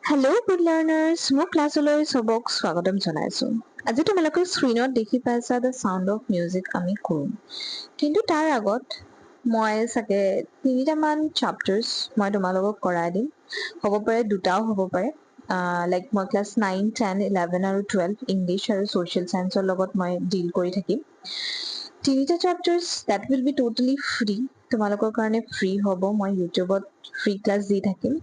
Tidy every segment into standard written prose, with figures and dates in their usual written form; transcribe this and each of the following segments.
Hello' good learners মোৰ ক্লাছলৈ চবক স্বাগতম জনাইছো। আজি তোমালোকে স্ক্ৰীণত দেখি পাইছা দ্য চাউণ্ড অফ মিউজিক আমি কৰিম। কিন্তু তাৰ আগত মই চাগে তিনিটামান চাপ্টাৰ্ছ মই তোমালোকক কৰাই দিম। হ'ব পাৰে দুটাও হ'ব পাৰে। লাইক মই ক্লাছ 9, 10, 11 আৰু 12 ইংলিছ আৰু ছ'চিয়েল চায়েন্সৰ লগত মই ডিল কৰি থাকিম। তিনিটা chapters that will be totally free. তোমালোকৰ কাৰণে ফ্ৰী হ'ব। মই ইউটিউবত ফ্ৰী ক্লাছ দি থাকিম।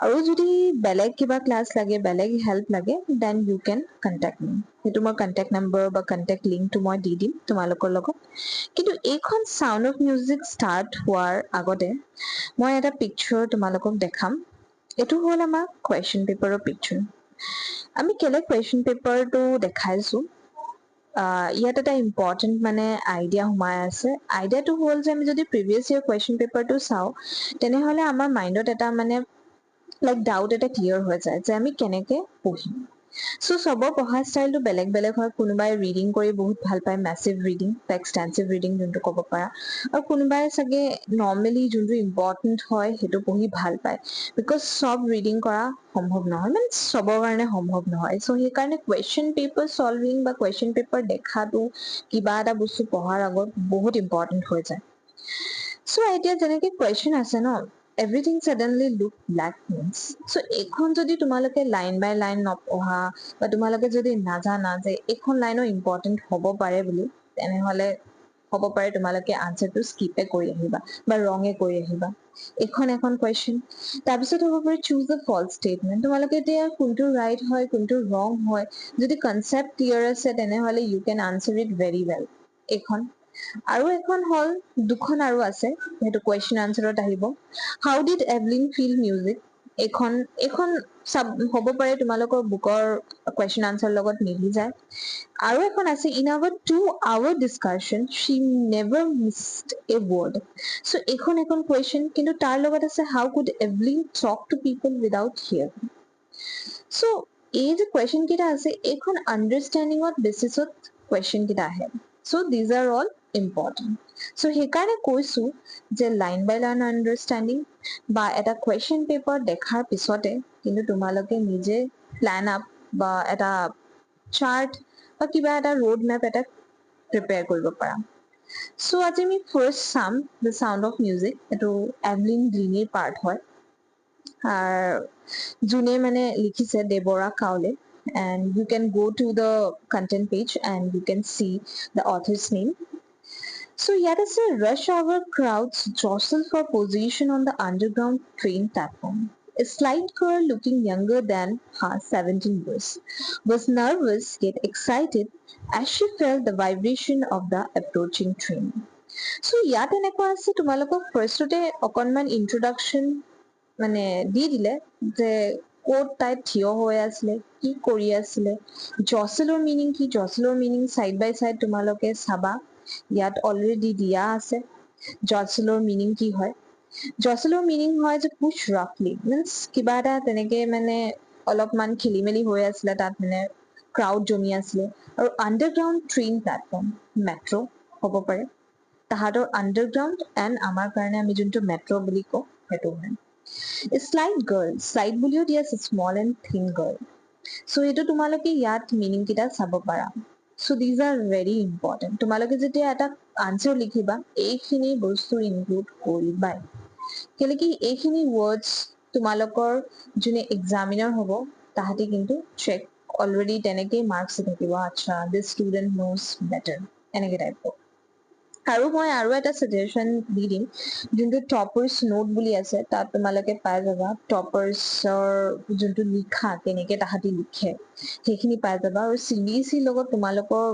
আৰু যদি বেলেগ কিবা ক্লাছ লাগে, বেলেগ হেল্প লাগে, দেন ইউ কেন কণ্টেক্ট মি। সেইটো মই কণ্টেক্ট নম্বৰ বা কণ্টেক্ট লিংকটো মই দি দিম তোমালোকৰ লগত। কিন্তু এইখন চাউণ্ড অফ মিউজিক ষ্টাৰ্ট হোৱাৰ আগতে মই এটা পিকচাৰ তোমালোকক দেখাম। এইটো হ'ল আমাৰ কুৱেশ্যন পেপাৰৰ পিকচাৰ। আমি কেলে কুৱেশ্যন পেপাৰটো দেখাইছো, ইয়াত এটা ইম্পৰ্টেণ্ট মানে আইডিয়া সোমাই আছে। আইডিয়াটো হ'ল যে আমি যদি প্ৰিভিয়াছ ইয়েৰ কুৱেশ্যন পেপাৰটো চাওঁ, তেনেহ'লে আমাৰ মাইণ্ডত এটা মানে লাইক ডাউট এটা ক্লিয়াৰ হৈ যায় যে আমি কেনেকে পঢ়িম। চ' চবৰ পঢ়া ষ্টাইলটো বেলেগ বেলেগ হয়। কোনোবাই ৰিডিং কৰি বহুত ভাল পায়, মেছিভ ৰিডিং বা এক্সটেনচিভ ৰিডিং যোনটো ক'ব পাৰা, আৰু কোনোবাই চাগে নৰ্মেলি যোনটো ইম্পৰ্টেণ্ট হয় সেইটো পঢ়ি ভাল পায়। বিকজ চব ৰিডিং কৰা সম্ভৱ নহয়, মানে চবৰ কাৰণে সম্ভৱ নহয়। চ' সেইকাৰণে কুৱেশ্যন পেপাৰ চলভিং বা কুৱেশ্যন পেপাৰ দেখাটো কিবা এটা বস্তু পঢ়াৰ আগত বহুত ইম্পৰ্টেণ্ট হৈ যায়। চ' এতিয়া যেনেকে কুৱেশ্যন আছে ন, everything suddenly look black means. So' এইখন যদি তোমালোকে লাইন বাই লাইন নপঢ়া বা তোমালোকে যদি নাজানা যে এইখন লাইনো ইম্পৰ্টেণ্ট হ'ব পাৰে বুলি, তেনেহ'লে হ'ব পাৰে তোমালোকে আনচাৰটো স্কিপে কৰি আহিবা বা ৰঙে কৰি আহিবা। এখন কুৱেশ্যন, তাৰপিছত হ'ব পাৰে চুজ দ্য ফল্ছ ষ্টেটমেণ্ট। তোমালোকে এতিয়া কোনটো ৰাইট হয় কোনটো ৰং হয়, যদি কনচেপ্ট ক্লিয়াৰ আছে তেনেহ'লে you can answer it very well. এইখন আৰু এখন হ'ল, দুখন আৰু আছে, সেইটো কুৱেশ্যন আনচাৰত আহিব। হাউ ডিড এভলিন ফিল মিউজিক। এইখন এইখন হ'ব পাৰে তোমালোকৰ বুকৰ কুৱেশ্যন আনচাৰ লগত মিলি যায়। আৰু এখন আছে, in our 2 hour discussion she never missed a word. So' এইখন কুৱেশ্যন, কিন্তু তাৰ লগত আছে, how could Evelyn talk to people without hearing. So' এই যে কুৱেশ্যন কেইটা আছে, এইখন আণ্ডাৰষ্টেণ্ডিঙত বেচিছত কুৱেশ্যন কেইটা আহে। চ' দিজ আৰ অল ইম্পৰ্টেণ্ট। চ' সেইকাৰণে কৈছো যে লাইন বাই লাইন আণ্ডাৰষ্টেণ্ডিং বা এটা কুৱেশ্যন পেপাৰ দেখাৰ পিছতে কিন্তু তোমালোকে নিজে প্লেন আপ বা এটা চাৰ্ট বা কিবা এটা ৰোড মেপ এটা প্ৰিপেয়াৰ কৰিব পাৰা। চ' আজি আমি ফাৰ্ষ্ট চাম দ্য চাউণ্ড অফ মিউজিক। এইটো এভলিন গ্লিনিৰ পাৰ্ট হয়, যোনে মানে লিখিছে দেৱৰা কাউলে। And you can go to the content page and you can see the author's name. So yet is a rush hour crowds jostle for position on the underground train platform. A slight girl looking younger than her 17 years was nervous yet excited as she felt the vibration of the approaching train. So ইয়াত এনেকুৱা আছে, তোমালোকক ফাৰ্ষ্টতে অকণমান introduction মানে দি দিলে যে ক'ত তাই থিয় হৈ আছিলে, কি কৰি আছিলে, জচেলৰ মিনিং কি, জচেলৰ মিনিং চাইড বাই চাইড তোমালোকে চাবা। ইয়াত অলৰেডি দিয়া আছে জচেলৰ মিনিং কি হয়। জচেলৰ মিনিং হয় যে পুছ ৰাফলি, মিনছ কিবা এটা তেনেকে মানে অলপমান খেলি মেলি হৈ আছিলে, তাত মানে ক্ৰাউড জমি আছিলে। আৰু আণ্ডাৰগ্ৰাউণ্ড ট্ৰেইন প্লেটফৰ্ম, মেট্ৰ' হ'ব পাৰে। তাহাঁতৰ আণ্ডাৰগ্ৰাউণ্ড এণ্ড আমাৰ কাৰণে আমি যোনটো মেট্ৰ' বুলি কওঁ সেইটো হয়। স্লাইড গাৰ্ল, শ্লাইড বুলিও দি আছে, স্মল এণ্ড থিন গাৰ্ল। চ' এইটো তোমালোকে ইয়াত মিনিং কেইটা চাব পাৰা। চ' দিজ আৰ ভেৰি ইম্পৰ্টেণ্ট। তোমালোকে যেতিয়া এটা আনচাৰ লিখিবা, এইখিনি বস্তু ইনক্লুড কৰিবাই। কেলে কি এইখিনি ৱৰ্ডছ তোমালোকৰ যোনে এক্সামিনাৰ হ'ব তাহাঁতি কিন্তু চেক অলৰেডি তেনেকেই মাৰ্কছ থাকিব, আচ্ছা দিছ ষ্টুডেণ্ট ন'জ বেটাৰ, এনেকে টাইপৰ। আৰু মই আৰু এটা ছাজেশ্যন দি দিম, যোনটো টপাৰ্ছ নোট বুলি আছে, তাত তোমালোকে পাই যাবা টপাৰ্ছৰ যোনটো লিখা, কেনেকে তাহাঁতি লিখে সেইখিনি পাই যাবা। আৰু CBSE লগত তোমালোকৰ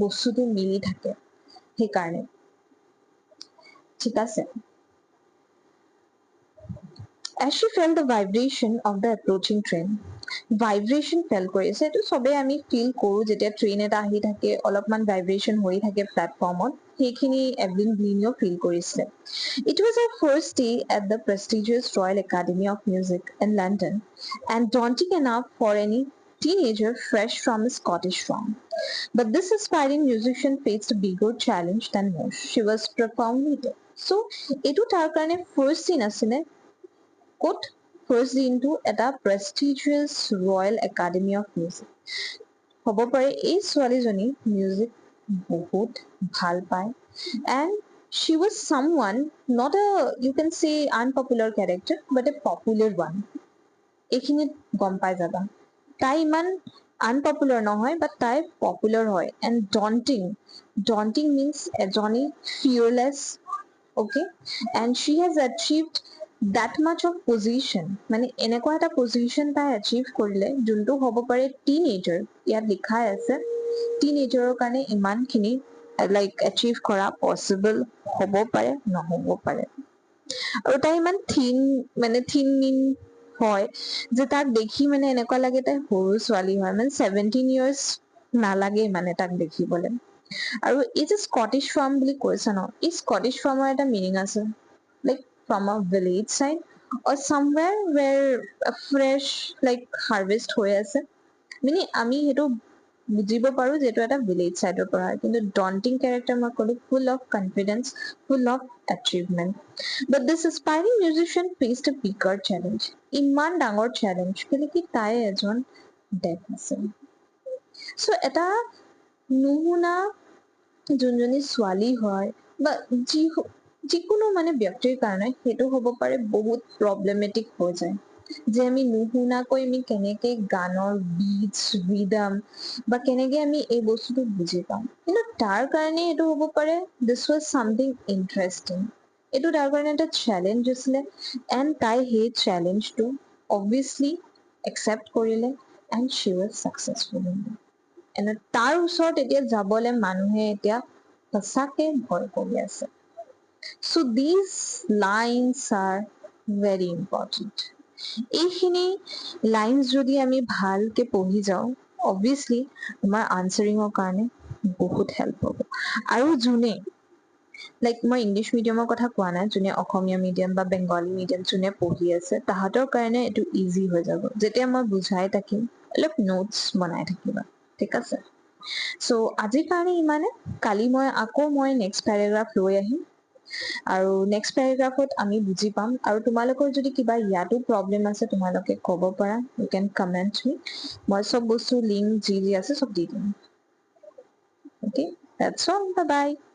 বস্তুটো মিলি থাকে সেইকাৰণে, ঠিক আছে। As she felt the vibration of the approaching train, vibration fail কৰিছে। এইটো চবেই আমি ফিল কৰো, যেতিয়া ট্ৰেইন এটা আহি থাকে অলপমান ভাইব্ৰেশ্যন হৈ থাকে প্লেটফৰ্মত, সেইখিনি এভলিন গ্লিনিও ফিল কৰিছে। It was her first day at the prestigious Royal Academy of Music in London and daunting enough for any teenager fresh from a Scottish farm. But this aspiring musician faced a bigger challenge than most. She was profoundly deaf. So, এইটো তাৰ কাৰণে first চিন আছিলে ক'ত, first দিনটো এটা prestigious royal academy of music হ'ব পাৰে এই ছোৱালীজনী মিউজিক বহুত ভাল পায় and she was someone not a you can say unpopular character but a popular one এইখিনিত গম পাই যাবা তাই ইমান আনপপুলাৰ নহয় বাট তাই পপুলাৰ হয় এণ্ড ডণ্টিং মিনছ এজনী ফিয়াৰলেছ okay and she has achieved that much of position মানে এনেকুৱা এটা পজিশ্যন তাই achieve কৰিলে যোনটো হ'ব পাৰে টিনেজাৰ ইয়াত লিখাই আছে টিনেজাৰৰ কাৰণে ইমানখিনি লাইক achieve কৰা পচিবল হ'ব পাৰে নহ'ব পাৰে আৰু তাই ইমান থিন মিন হয় যে তাক দেখি মানে এনেকুৱা লাগে তাই সৰু ছোৱালী হয় মানে 17 years নালাগে মানে তাক দেখিবলৈ আৰু এই যে স্কটিছ ফাৰ্ম বুলি কৈছে ন এই স্কটিছ ফাৰ্মৰ এটা মিনিং আছে like from a village side or somewhere where a fresh like harvest হৈ আছে মানে আমি সেইটো বুজিব পাৰো যে এইটো এটা ভিলেজ চাইডৰ পৰা হয় কিন্তু ডণ্টিং কেৰেক্টাৰ মই ক'লো full of confidence full of achievement but this aspiring musician faced a bigger challenge ইমান ডাঙৰ চেলেঞ্জ কেলে কি তাই এজন ডেফ আছিল so এটা নুশুনা যোনজনী ছোৱালী হয় বা যিকোনো মানে ব্যক্তিৰ কাৰণে সেইটো হ'ব পাৰে বহুত প্ৰব্লেমেটিক হৈ যায় যে আমি নুশুনাকৈ আমি কেনেকে গানৰ বিটছ ৰিদম বা কেনেকে আমি এই বস্তুটো বুজি পাম কিন্তু তাৰ কাৰণে এইটো হ'ব পাৰে দিছ ৱাজ চামথিং ইণ্টাৰেষ্টিং এইটো তাৰ কাৰণে এটা চেলেঞ্জ আছিলে এণ্ড তাই সেই চেলেঞ্জটো অবভিয়াছলি একচেপ্ট কৰিলে and Shi was successful in and তাৰ ওচৰত এতিয়া যাবলৈ মানুহে এতিয়া সঁচাকে ভয় কৰি আছে so' these lines are very important এইখিনি লাইনছ যদি আমি ভালকে পঢ়ি যাওঁ অবভিয়াছলি আমাৰ আনচাৰিঙৰ কাৰণে বহুত হেল্প হ'ব আৰু যোনে লাইক মই ইংলিছ মিডিয়ামৰ কথা কোৱা নাই যোনে অসমীয়া মিডিয়াম বা বেংগলী মিডিয়াম যোনে পঢ়ি আছে তাহাঁতৰ কাৰণে এইটো ইজি হৈ যাব যেতিয়া মই বুজাই থাকিম অলপ নোটছ বনাই থাকিবা ঠিক আছে চ' আজিৰ কাৰণে ইমানে কালি মই নেক্সট পেৰাগ্ৰাফ লৈ আহিম আৰু নেক্সট পেৰাগ্ৰাফত আমি বুজি পাম আৰু তোমালোকৰ যদি কিবা ইয়াতো প্ৰব্লেম আছে তোমালোকে ক'ব পাৰা ইউ কেন কমেণ্ট মি মই চব বস্তু লিংক যি আছে চব দি দিম okay that's all bye bye